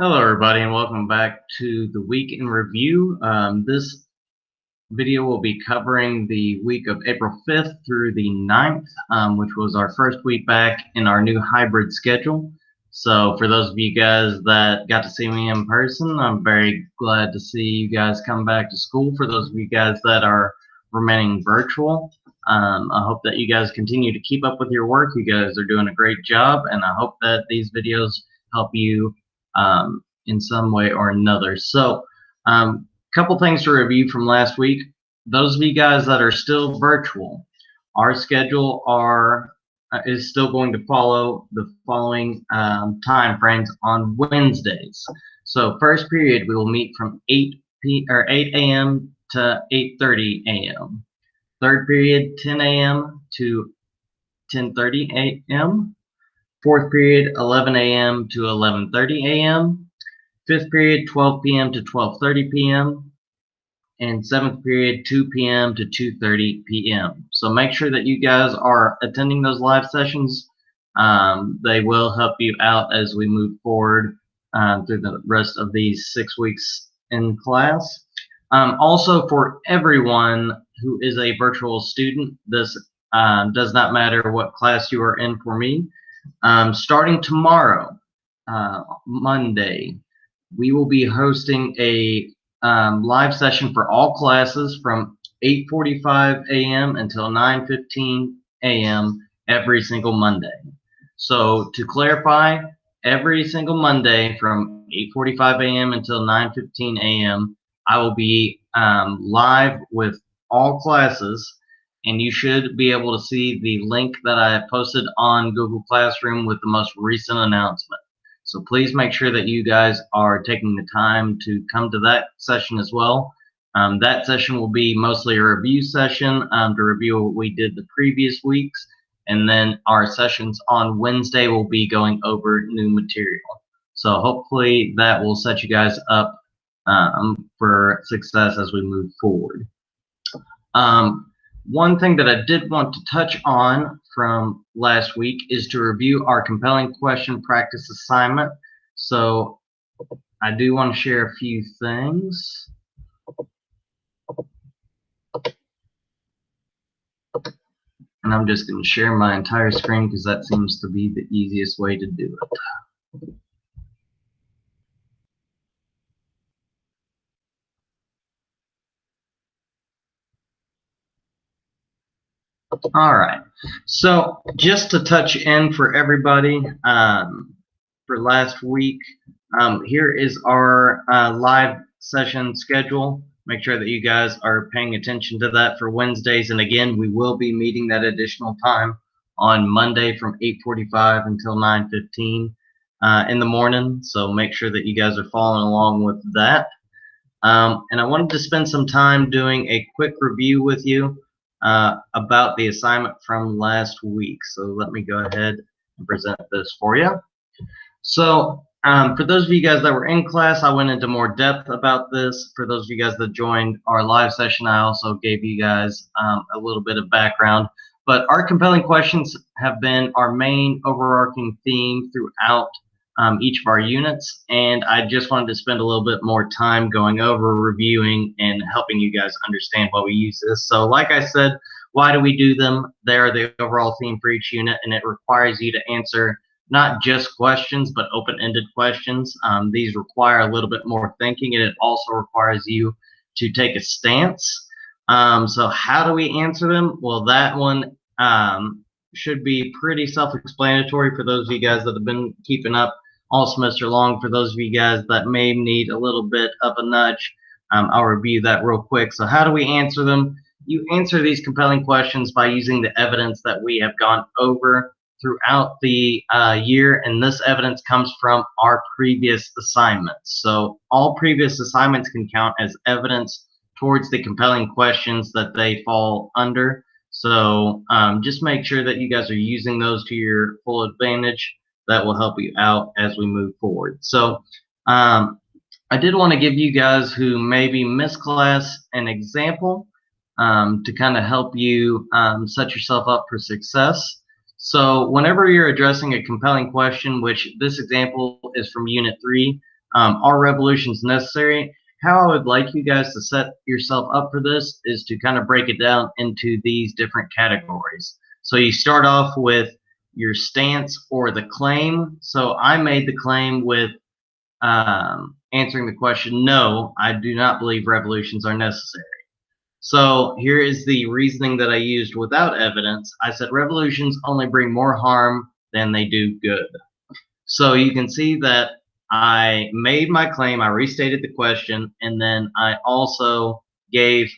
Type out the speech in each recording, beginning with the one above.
Hello, everybody, and welcome back to the Week in Review. This video will be covering the week of April 5th through the 9th, which was our first week back in our new hybrid schedule. So for those of you guys that got to see me in person, I'm very glad to see you guys come back to school. For those of you guys that are remaining virtual, I hope that you guys continue to keep up with your work. You guys are doing a great job, and I hope that these videos help you in some way or another. So, couple things to review from last week. Those of you guys that are still virtual, our schedule is still going to follow the following time frames on Wednesdays. So, first period we will meet from 8 a.m. to 8:30 a.m. Third period 10 a.m. to 10:30 a.m. Fourth period 11 a.m. to 11:30 a.m. Fifth period 12 p.m. to 12:30 p.m. and seventh period 2 p.m. to 2:30 p.m. So make sure that you guys are attending those live sessions. They will help you out as we move forward through the rest of these 6 weeks in class. Also, for everyone who is a virtual student, this does not matter what class you are in for me. Starting tomorrow, Monday, we will be hosting a live session for all classes from 8:45 a.m. until 9:15 a.m. every single Monday. So to clarify, every single Monday from 8:45 a.m. until 9:15 a.m. I will be live with all classes, and you should be able to see the link that I posted on Google Classroom with the most recent announcement. So please make sure that you guys are taking the time to come to that session as well. That session will be mostly a review session to review what we did the previous weeks. And then our sessions on Wednesday will be going over new material. So hopefully that will set you guys up for success as we move forward. One thing that I did want to touch on from last week is to review our compelling question practice assignment. So I do want to share a few things. And I'm just going to share my entire screen because that seems to be the easiest way to do it. All right. So just to touch in for everybody for last week, here is our live session schedule. Make sure that you guys are paying attention to that for Wednesdays. And again, we will be meeting that additional time on Monday from 8:45 until 9:15 in the morning. So make sure that you guys are following along with that. And I wanted to spend some time doing a quick review with you about the assignment from last week. So let me go ahead and present this for you. So for those of you guys that were in class, I went into more depth about this. For those of you guys that joined our live session, I also gave you guys a little bit of background. But our compelling questions have been our main overarching theme throughout each of our units, and I just wanted to spend a little bit more time going over, reviewing, and helping you guys understand why we use this. So like I said, why do we do them? They're the overall theme for each unit, and it requires you to answer not just questions, but open-ended questions. These require a little bit more thinking, and it also requires you to take a stance. So how do we answer them? Well, that one should be pretty self-explanatory for those of you guys that have been keeping up all semester long. For those of you guys that may need a little bit of a nudge, I'll review that real quick. So how do we answer them? You answer these compelling questions by using the evidence that we have gone over throughout the year, and this evidence comes from our previous assignments. So all previous assignments can count as evidence towards the compelling questions that they fall under. So just make sure that you guys are using those to your full advantage. That will help you out as we move forward. So I did want to give you guys who maybe missed class an example to kind of help you set yourself up for success. So whenever you're addressing a compelling question, which this example is from Unit 3, Are revolutions necessary? How I would like you guys to set yourself up for this is to kind of break it down into these different categories. So you start off with your stance or the claim. So I made the claim with answering the question, no, I do not believe revolutions are necessary. So here is the reasoning that I used without evidence. I said revolutions only bring more harm than they do good. So you can see that I made my claim, I restated the question, and then I also gave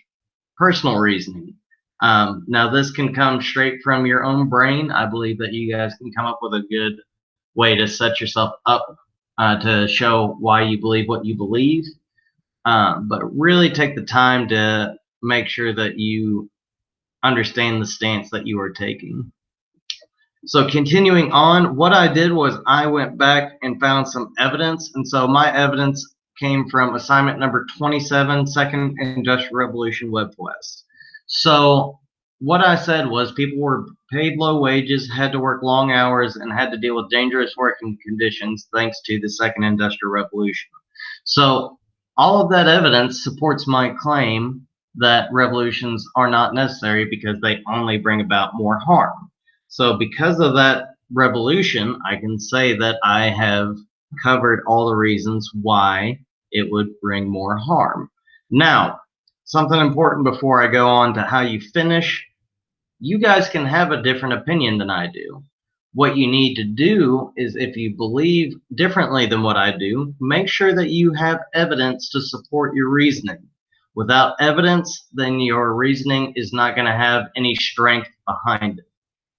personal reasoning. Now, this can come straight from your own brain. I believe that you guys can come up with a good way to set yourself up to show why you believe what you believe. But really take the time to make sure that you understand the stance that you are taking. So continuing on, what I did was I went back and found some evidence. And so my evidence came from assignment number 27, Second Industrial Revolution Web Quest. So what I said was people were paid low wages, had to work long hours, and had to deal with dangerous working conditions thanks to the Second Industrial Revolution. So all of that evidence supports my claim that revolutions are not necessary because they only bring about more harm. So because of that revolution, I can say that I have covered all the reasons why it would bring more harm. Now, something important before I go on to how you finish. You guys can have a different opinion than I do. What you need to do is, if you believe differently than what I do, make sure that you have evidence to support your reasoning. Without evidence, then your reasoning is not going to have any strength behind it.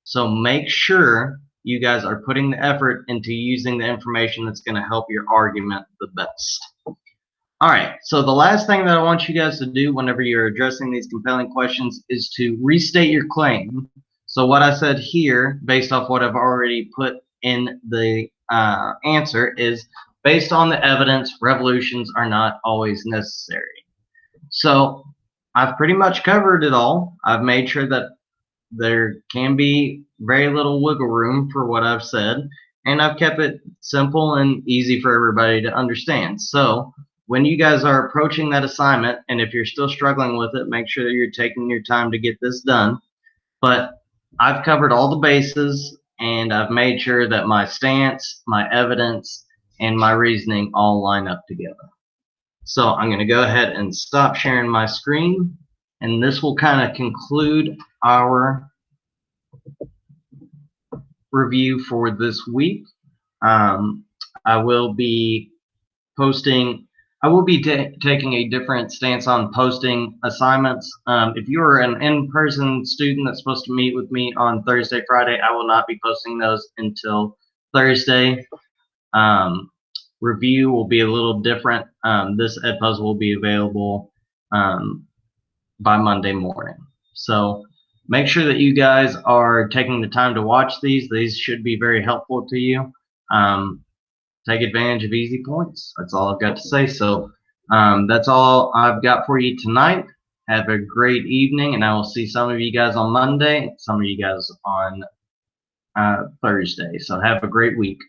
So make sure you guys are putting the effort into using the information that's going to help your argument the best. All right, so the last thing that I want you guys to do whenever you're addressing these compelling questions is to restate your claim. So what I said here, based off what I've already put in the answer, is based on the evidence, revolutions are not always necessary. So I've pretty much covered it all. I've made sure that there can be very little wiggle room for what I've said, and I've kept it simple and easy for everybody to understand. So when you guys are approaching that assignment, and if you're still struggling with it, make sure that you're taking your time to get this done. But I've covered all the bases, and I've made sure that my stance, my evidence, and my reasoning all line up together. So I'm going to go ahead and stop sharing my screen, and this will kind of conclude our review for this week. I will be posting, I will be taking a different stance on posting assignments. If you are an in-person student that's supposed to meet with me on Thursday, Friday, I will not be posting those until Thursday. Review will be a little different. This Edpuzzle will be available by Monday morning. So make sure that you guys are taking the time to watch these. These should be very helpful to you. Take advantage of easy points. That's all I've got to say. So that's all I've got for you tonight. Have a great evening, and I will see some of you guys on Monday, some of you guys on Thursday. So have a great week.